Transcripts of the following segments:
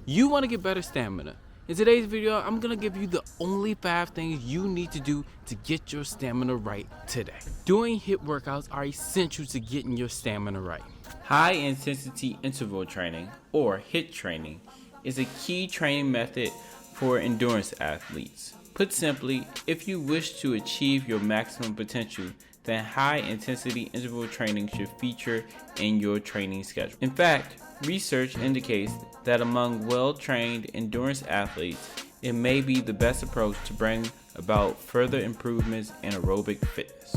You want to get better stamina. In today's video, I'm going to give you the only 5 things you need to do to get your stamina right today. Doing HIIT workouts are essential to getting your stamina right. High intensity interval training, or HIIT training, is a key training method for endurance athletes. Put simply, if you wish to achieve your maximum potential, then high intensity interval training should feature in your training schedule. In fact, research indicates that among well-trained endurance athletes, it may be the best approach to bring about further improvements in aerobic fitness.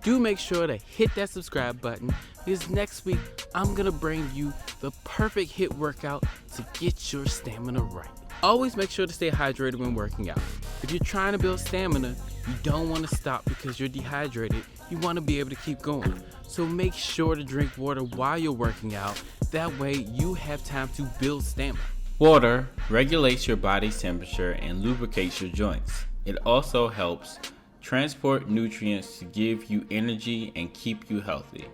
Do make sure to hit that subscribe button because next week I'm gonna bring you the perfect HIIT workout to get your stamina right. Always make sure to stay hydrated when working out. If you're trying to build stamina, you don't want to stop because you're dehydrated. You want to be able to keep going. So make sure to drink water while you're working out. That way you have time to build stamina. Water regulates your body's temperature and lubricates your joints. It also helps transport nutrients to give you energy and keep you healthy.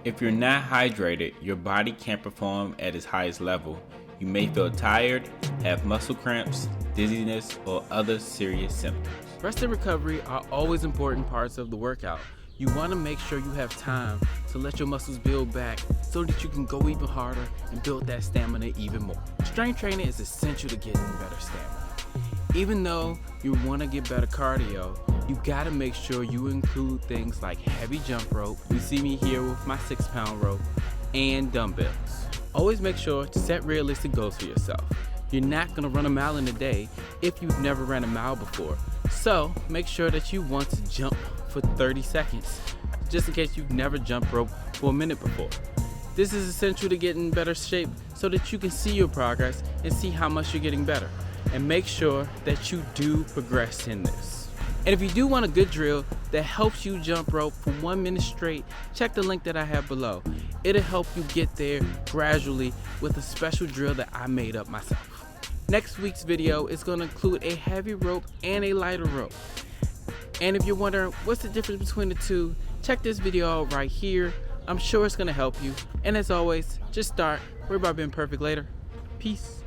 If you're not hydrated, your body can't perform at its highest level. You may feel tired, have muscle cramps, dizziness, or other serious symptoms. Rest and recovery are always important parts of the workout. You want to make sure you have time to let your muscles build back so that you can go even harder and build that stamina even more. Strength training is essential to getting better stamina. Even though you want to get better cardio, you got to make sure you include things like heavy jump rope. You see me here with my 6-pound rope and dumbbells. Always make sure to set realistic goals for yourself. You're not going to run a mile in a day if you've never ran a mile before. So make sure that you want to jump for 30 seconds, just in case you've never jumped rope for a minute before. This is essential to get in better shape so that you can see your progress and see how much you're getting better. And make sure that you do progress in this. And if you do want a good drill that helps you jump rope for 1 minute straight, check the link that I have below. It'll help you get there gradually with a special drill that I made up myself. Next week's video is going to include a heavy rope and a lighter rope. And if you're wondering what's the difference between the two, check this video out right here. I'm sure it's going to help you. And as always, just start. Worry about being perfect later. Peace.